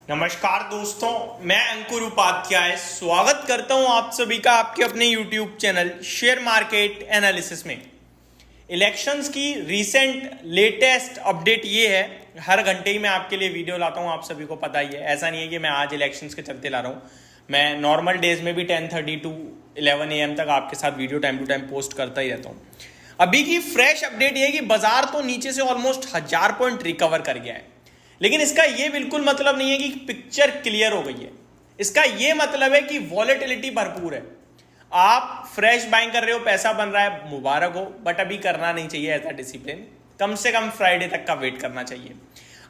नमस्कार दोस्तों, मैं अंकुर उपाध्याय स्वागत करता हूं आप सभी का आपके अपने YouTube channel share market analysis में। इलेक्शंस की रीसेंट लेटेस्ट अपडेट ये है, हर घंटे ही मैं आपके लिए वीडियो लाता हूं, आप सभी को पता ही है। ऐसा नहीं है कि मैं आज इलेक्शंस के चलते ला रहा हूं, मैं नॉर्मल डेज में भी 10:30 to 11 AM तक आपके साथ video time to time post करता ही रहता हूँ। अभी की फ्रेश अपडेट ये है कि बाजार तो नीचे से ऑलमोस्ट 1000 पॉइंट रिकवर कर गया है, लेकिन इसका ये बिल्कुल मतलब नहीं है कि पिक्चर क्लियर हो गई है। इसका ये मतलब है कि वॉलेटिलिटी भरपूर है। आप फ्रेश बाइंग कर रहे हो, पैसा बन रहा है, मुबारक हो, बट अभी करना नहीं चाहिए ऐसा डिसिप्लिन। कम से कम फ्राइडे तक का वेट करना चाहिए।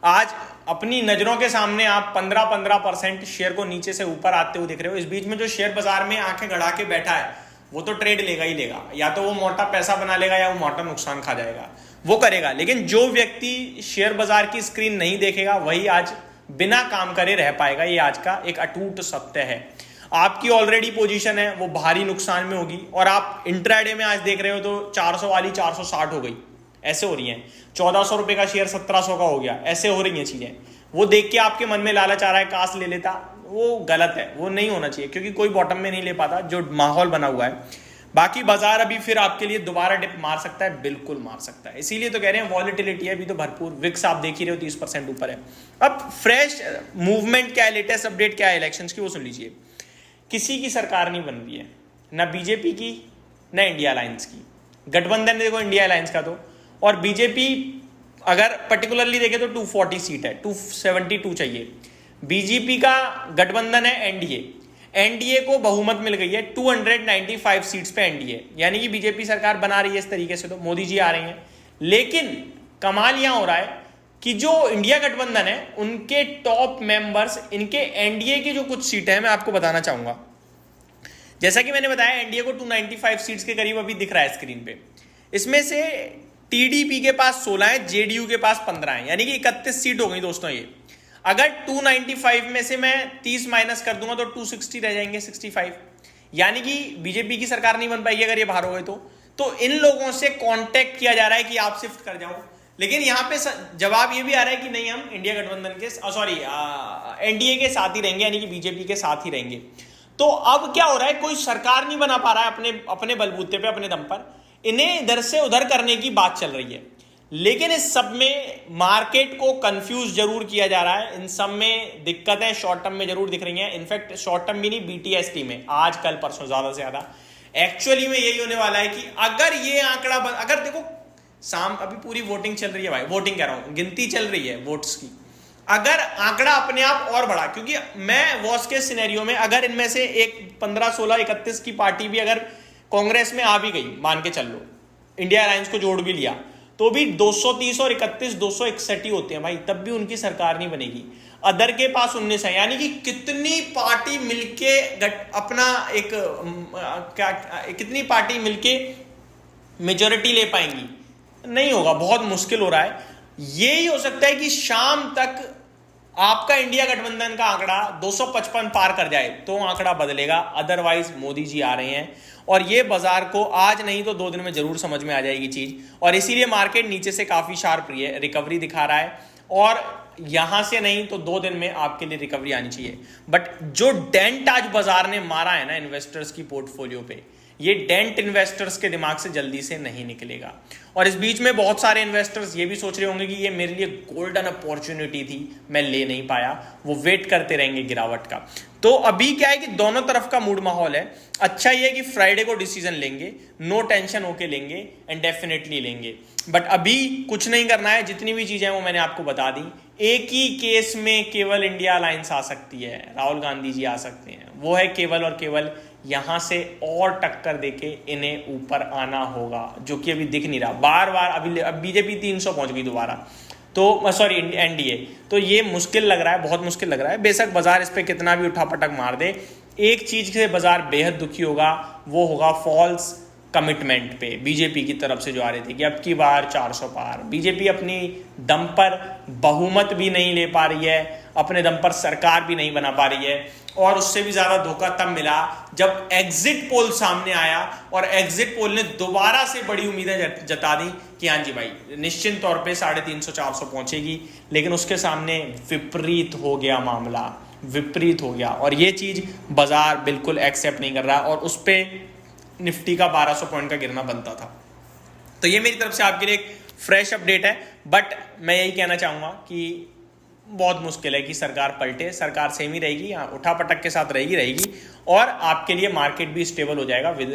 आज अपनी नजरों के सामने आप 15% शेयर को नीचे से ऊपर आते हुए दिख रहे हो। इस बीच में जो शेयर बाजार में आंखें गड़ा के बैठा है वो तो ट्रेड लेगा ही लेगा, या तो वो मोटा पैसा बना लेगा या वो मोटा नुकसान खा जाएगा, वो करेगा। लेकिन जो व्यक्ति शेयर बाजार की स्क्रीन नहीं देखेगा वही आज बिना काम करे रह पाएगा। ये आज का एक अटूट सत्य है। आपकी ऑलरेडी पोजीशन है वो भारी नुकसान में होगी, और आप इंट्राडे में आज देख रहे हो तो 400 वाली 460 हो गई, ऐसे हो रही है। 1400 रुपए का शेयर 1700 का हो गया, ऐसे हो रही हैं चीजें। वो देख के आपके मन में लालच आ रहा है काश ले लेता, वो गलत है, वो नहीं होना चाहिए, क्योंकि कोई बॉटम में नहीं ले पाता जो माहौल बना हुआ है। बाकी बाजार अभी फिर आपके लिए दोबारा डिप मार सकता है, बिल्कुल मार सकता है। इसीलिए तो कह रहे हैं वॉलेटिलिटी है अभी तो भरपूर। विक्स आप देख ही रहे हो 30% ऊपर है। अब फ्रेश मूवमेंट क्या है, लेटेस्ट अपडेट क्या है इलेक्शंस की, वो सुन लीजिए। किसी की सरकार नहीं बन रही है, ना बीजेपी की ना इंडिया अलायंस की। गठबंधन देखो इंडिया अलायंस का तो, और बीजेपी अगर पर्टिकुलरली देखे तो 240 सीट है, 272 चाहिए। बीजेपी का गठबंधन है एनडीए को बहुमत मिल गई है 295 सीट्स पे एनडीए, यानी कि बीजेपी सरकार बना रही है इस तरीके से, तो मोदी जी आ रहे हैं। लेकिन कमाल यहां हो रहा है कि जो इंडिया गठबंधन है उनके टॉप मेंबर्स, इनके एनडीए की जो कुछ सीटें हैं मैं आपको बताना चाहूंगा। जैसा कि मैंने बताया एनडीए को 295 सीट्स के करीब अभी दिख रहा है स्क्रीन पे। इसमें से टीडीपी के पास 16 है, जेडीयू के पास 15 है, यानी कि 31 सीट हो गई दोस्तों। ये अगर 295 में से मैं 30 माइनस कर दूंगा तो 260 रह जाएंगे, 65, यानी कि बीजेपी की सरकार नहीं बन पाएगी अगर ये बाहर हो गए तो इन लोगों से कांटेक्ट किया जा रहा है कि आप शिफ्ट कर जाओ। लेकिन यहां पे जवाब ये भी आ रहा है कि नहीं, हम इंडिया गठबंधन के एनडीए के साथ ही रहेंगे, यानी कि बीजेपी के साथ ही रहेंगे। तो अब क्या हो रहा है, कोई सरकार नहीं बना पा रहा है अपने बलबूते पे, अपने दम पर। इन्हें इधर से उधर करने की बात चल रही है, लेकिन इस सब में मार्केट को कंफ्यूज जरूर किया जा रहा है। इन सब में दिक्कतें शॉर्ट टर्म में जरूर दिख रही हैं। इनफैक्ट शॉर्ट टर्म भी नहीं, बीटीएसटी में आज कल परसों ज्यादा से ज्यादा एक्चुअली में यही होने वाला है कि अगर ये आंकड़ा अगर देखो अभी पूरी वोटिंग चल रही है भाई, वोटिंग कह रहा हूं, गिनती चल रही है वोट्स की। अगर आंकड़ा अपने आप और बढ़ा, क्योंकि मैं वर्स्ट केस सिनेरियो में अगर इनमें से एक 15, 16, 31 की पार्टी भी अगर कांग्रेस में आ भी गई, मान के चल लो, इंडिया अलायंस को जोड़ भी लिया, तो भी 230 और 31 261 ही होते हैं भाई, तब भी उनकी सरकार नहीं बनेगी। अदर के पास 19 है, यानी कि कितनी पार्टी मिलके अपना एक कितनी पार्टी मिलके मेजॉरिटी ले पाएंगी, नहीं होगा, बहुत मुश्किल हो रहा है। यही हो सकता है कि शाम तक आपका इंडिया गठबंधन का आंकड़ा 255 पार कर जाए तो आंकड़ा बदलेगा, अदरवाइज मोदी जी आ रहे हैं। और ये बाजार को आज नहीं तो 2 दिन में जरूर समझ में आ जाएगी चीज, और इसीलिए मार्केट नीचे से काफी शार्प रिकवरी दिखा रहा है, और यहां से नहीं तो 2 दिन में आपके लिए रिकवरी आनी चाहिए। बट जो डेंट आज बाजार ने मारा है ना इन्वेस्टर्स की पोर्टफोलियो पे, ये डेंट इन्वेस्टर्स के दिमाग से जल्दी से नहीं निकलेगा। और इस बीच में बहुत सारे इन्वेस्टर्स ये भी सोच रहे होंगे कि ये मेरे लिए गोल्डन अपॉर्चुनिटी थी, मैं ले नहीं पाया, वो वेट करते रहेंगे गिरावट का। तो अभी क्या है कि दोनों तरफ का मूड माहौल है। अच्छा ये है कि फ्राइडे को डिसीजन लेंगे, नो टेंशन होके लेंगे, एंड डेफिनेटली लेंगे। बट अभी कुछ नहीं करना है, जितनी भी चीजें वो मैंने आपको बता दी। एक ही केस में केवल इंडिया अलायंस आ सकती है, राहुल गांधी जी आ सकते हैं, वो है केवल और केवल यहां से और टक्कर देके इन्हें ऊपर आना होगा, जो कि अभी दिख नहीं रहा। बार बार अब बीजेपी 300 पहुंच गई दोबारा, तो सॉरी एनडीए, तो ये मुश्किल लग रहा है, बहुत मुश्किल लग रहा है। बेशक बाजार इस पे कितना भी उठापटक मार दे, एक चीज से बाजार बेहद दुखी होगा, वो होगा फॉल्स कमिटमेंट पे बीजेपी की तरफ से जो आ रही थी कि अब की बार 400 पार। बीजेपी अपनी दम पर बहुमत भी नहीं ले पा रही है, अपने दम पर सरकार भी नहीं बना पा रही है। और उससे भी ज्यादा धोखा तब मिला जब एग्जिट पोल सामने आया और एग्जिट पोल ने दोबारा से बड़ी उम्मीदें जता दी कि हाँ जी भाई निश्चित तौर पे 350-400 पहुंचेगी, लेकिन उसके सामने विपरीत हो गया मामला, विपरीत हो गया और ये चीज बाजार बिल्कुल एक्सेप्ट नहीं कर रहा और उस पर निफ्टी का 1200 पॉइंट का गिरना बनता था। तो ये मेरी तरफ से आपके लिए एक फ्रेश अपडेट है, बट मैं यही कहना चाहूंगा कि बहुत मुश्किल है कि सरकार पलटे, सरकार सेम ही रहेगी, उठा पटक के साथ रहेगी और आपके लिए मार्केट भी स्टेबल हो जाएगा विद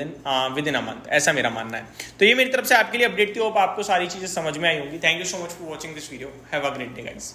इन अ मंथ, ऐसा मेरा मानना है। तो ये मेरी तरफ से आपके लिए अपडेट थी, होप आपको सारी चीजें समझ में आई होंगी। Thank you so much for watching this video, have a great day guys.